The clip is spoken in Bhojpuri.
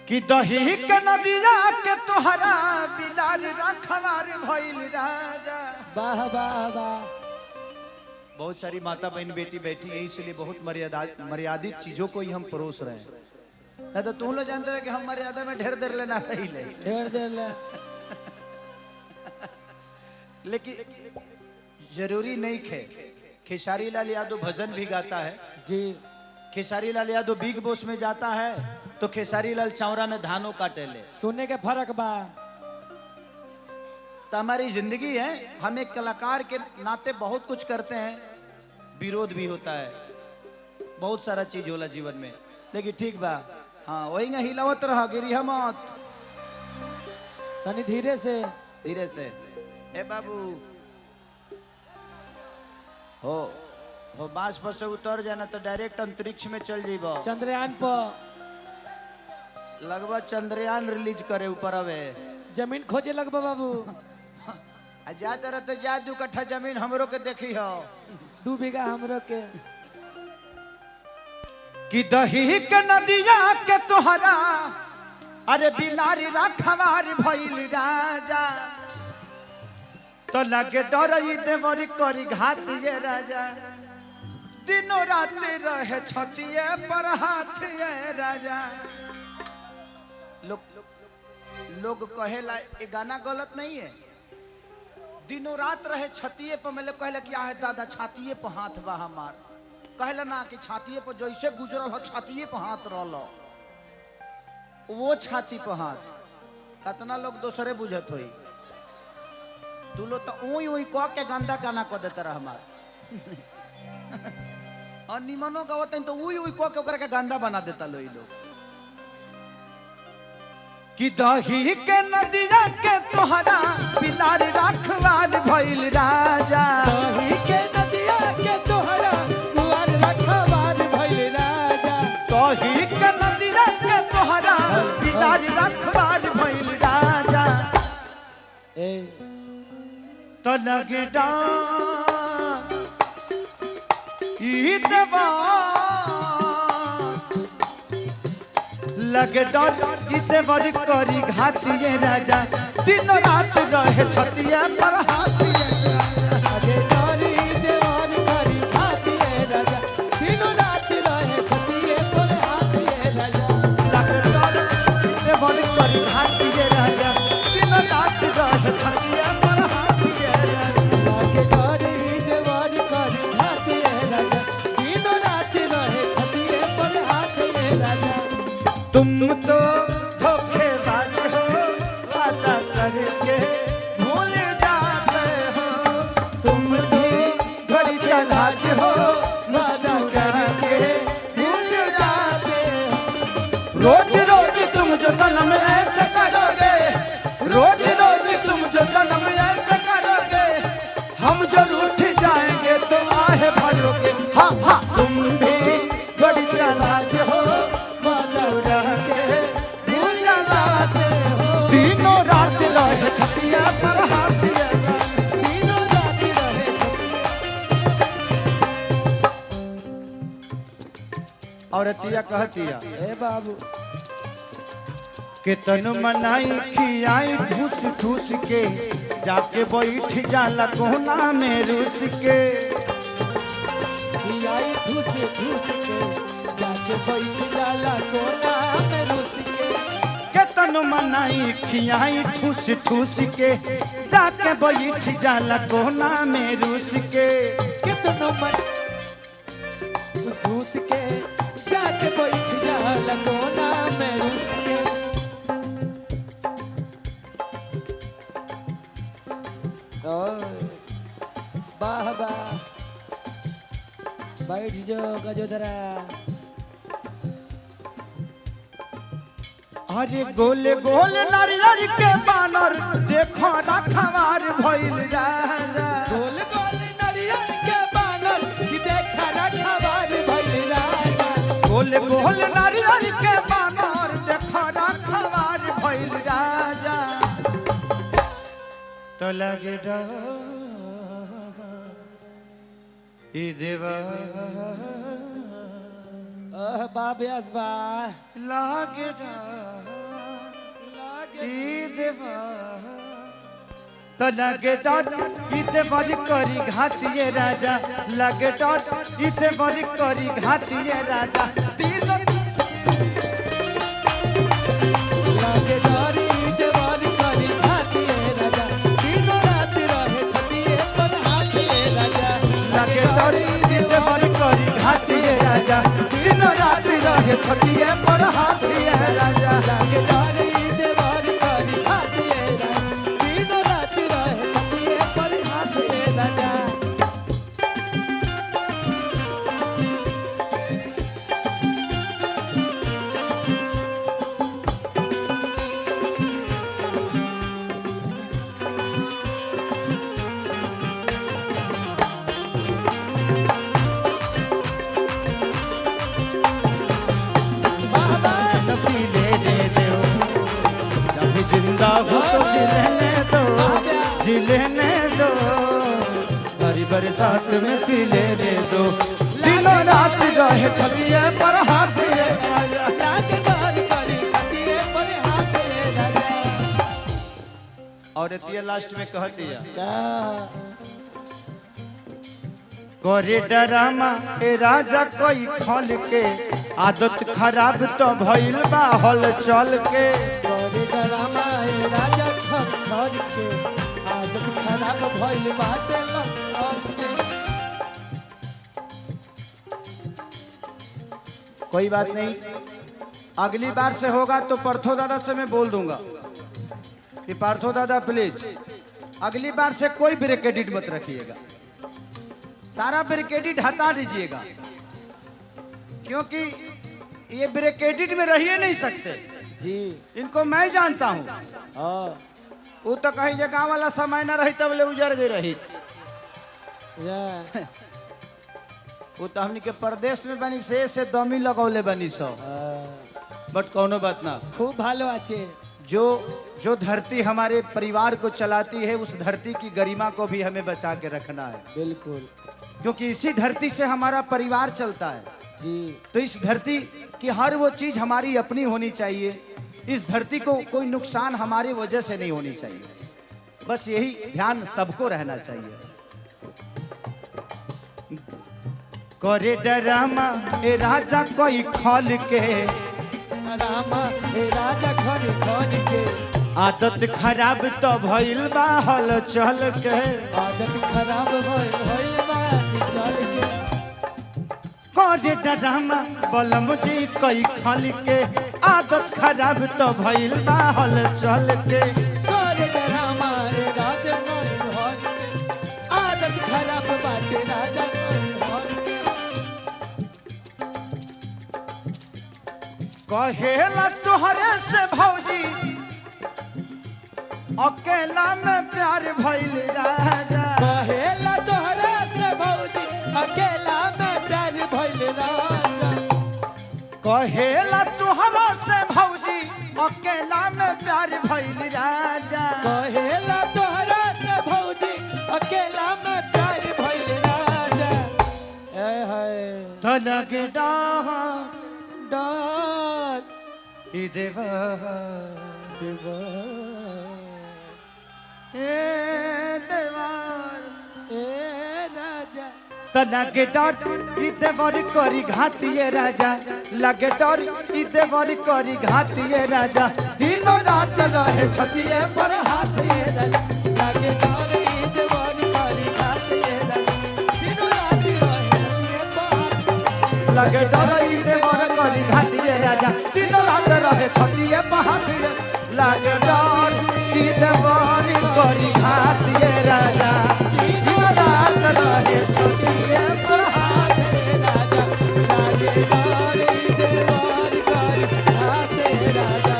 कि दही के नदिया के तोहरा बिलार रखवार भइल राजा। वाह वाह वाह। बहुत सारी माता बहन बेटी बैठी है, इसलिए बहुत मर्यादित चीजों को ही हम परोस रहे हैं। नहीं तो तुम लोग जानते हैं कि हम मर्यादा में ढेर देर लेना नहीं ले ढेर देर ले। लेकिन जरूरी नहीं खे। खेसारी लाल यादव भजन भी गाता है जी। खेसारी लाल यादव बिग बॉस में जाता है तो खेसारी लाल चौरा में धानों काटे ले। सुनने के फर्क बा। तो हमारी जिंदगी है, हम एक कलाकार के नाते बहुत कुछ करते हैं, विरोध भी होता है, बहुत सारा चीज होला जीवन में। लेकिन ठीक बा, हाँ वही ना हिलावत रहा, गिरी मत, तनी धीरे से धीरे से। ए बाबू हो बांस पर से उतर जाना तो डायरेक्ट अंतरिक्ष में चल जीबो। चंद्रयान पर लगभग चंद्रयान रिलीज करे ऊपर अवे जमीन खोजे लगबा बाबू। जा तरह तो जा 2 कट्ठा जमीन हमरो के देखी हो। 2 बीघा हमरो के। कि दही के नदिया के तोहरा अरे बिलारी रखवार भइल राजा। तो लगे डरई देवरी करी घात ये राजा। दिनों रात रहे छतिए पर हाथ ये राजा। लोग कहेला ये गाना गलत नहीं है। दिनों रात रहे छतिए पर, मतलब कहला क्या है दादा छातिए पर हाथ बा हमार। कहला ना कि छातिए पर जैसे गुजरल हो छातिए पर हाथ रहलो, वो छाती पर हाथ। कितना लोग दूसरे बुझत होई। तू लो तो ओई ओई कह के गंदा गाना कह देता रहा हमार। और निमनो गावत तो ओई ओई कह के ओकरा के गंदा बना देता लो लोग। कि दही के नदिया के तोहरा बिलार रखवार भइल राजा। दही के नदिया के तोहरा बिलार रखवार भइल राजा। दही के नदिया के तोहरा बिलार रखवार भइल राजा। ए तो लगे ई देवा लगे डर इसे बड़ी करी घातिए राजा। दिन रात रहे छतिया पर हाथिए अरे डरी देवर करी हाथिए राजा। दिन रात रहे छतिए पर हाथिए राजा। लगे डर इसे बड़ी करी घातिए राजा। दिन रात रहे छतिया पर हाथिए राजा। लगे डरी देवर करी हाथिए राजा। दिन रात रहे छतिए पर हाथिए राजा। तुम तो धोखेबाज हो, वादा करके भूल जाते हो। तुम भी घड़ी चलाज हो, वादा करके भूल जाते हो। रोज रोज तुम जो सनम ऐसे करोगे, रोज रोज तुम जो सनम ऐसे करोगे, हम जो रूठ जाएंगे तो आहे भरोगे। हाँ हाँ तुम भी घड़ी चलाज हो, छतिया पर हाथिया दिनों रात रहे। औरतिया कहतिया ए बाबू के तन मनाई खियाई ठूस ठूस के, जाके बैठ जाला कोना में रूस के। आई ठूस ठूस के जाके बैठ जाला कोना में रूस के। के तन मनाई खियाई ठूस ठूस के, जाके बैठ जाला कोना में रूस के। कितनो मन ठूस के जाके बैठ जाला कोना में रूस के। ओए वाह वाह। बैठ जो गजोदरा। अरे गोले गोले नारियर के बानर देखो रखवार भइल राजा। गोल गोल नारियल के बानर की देखा रखवार भइल राजा। गोले गोले नारियर के बानर देखो रखवार भइल राजा। तो लगे ई देवा बा ब्यास बा लागे देवा तो लगे डर इते बड़ी करी घातिए राजा लगे डर इते बड़ी करी घातिए राजा लागे डोरी देवारी करी घातिए राजा दिनो रात रहे छतिए पर हाथिए राजा लगे डर इते बड़ी करी घातिए राजा दिन रात रहे छतिए पर हाथिए राजा लागे डोरी देवारी करी घातिए राजा दिनो रात रहे छतिए पर हाथिए राजा जिंदा हो तो जिलेने दो बड़ी बरसात में पी लेने दो दिनों रात रहे छतिए पर हाथिए लागे डोरी करी छतिए पर हाथिए राजा और ये लास्ट में कह दिया का करे डरामा ए राजा कोई खल के आदत खराब तो भइल बा हल चल के करे डरामा ए राजा खर के आदत खराब भइल बाटे कोई बात नहीं अगली बार से होगा तो पार्थो दादा से मैं बोल दूंगा कि पार्थो दादा प्लीज अगली बार से कोई ब्रेक एडिट मत रखिएगा सारा ब्रेक एडिट हटा दीजिएगा क्योंकि ये ब्रेक एडिट में रह ही नहीं सकते जी इनको मैं जानता हूँ हां वो तो कहीं जगह वाला समय न रही तब ले उजड़ गई रही या वो तो हमनी के प्रदेश में बनी से दमी लगौले बनी सो बट कोनो बात ना खूब ভালো আছে जो धरती हमारे परिवार को चलाती है उस धरती की गरिमा को भी हमें बचा के रखना है बिल्कुल क्योंकि इसी धरती से हमारा परिवार चलता है जी तो इस धरती की हर वो चीज हमारी अपनी होनी चाहिए इस धरती को कोई नुकसान हमारी वजह से नहीं होनी चाहिए बस यही ध्यान सबको रहना चाहिए करे डरामा ए राजा कोई खल के रामा हे राजा खर के आदत खराब तो भइल बा हल चल के आदत खराब भइल बा चल के करे डरामा बलम जी कोई खल के आदत खराब तो भइल बा हल चल के करे रामा हे राजा खर के आदत खराब बाटे राजा खर कहेला तुहरे से भौजी अकेला में प्यार भइल राजा कहेला तोहरा से भौजी अकेला में प्यार भइल राजा कहेला तुहरा से भौजी अकेला में प्यार भइल राजा कहेला तोहरा से भौजी अकेला में प्यार भइल राजा ए हाय तो लगे डाह डाल ई देवा देवा ए देवार ए राजा तो लगे डर ई देवर करी घातिए राजा लगे डर ई देवर करी घातिए राजा दिनों रात रहे छतिए पर हाथिए राजा लागे डोरी देवानी करी हाथिए राजा दिनो रात रहे बात लगे डर ई देवर करी घातिए राजा दिनों रात रहे छतिए पर हाथिए लगे डर ई देवर करी घातिए राजा दिनों रात रहे छतिए पर हाथिए राजा लागे डोरी देवानी करी हाथिए राजा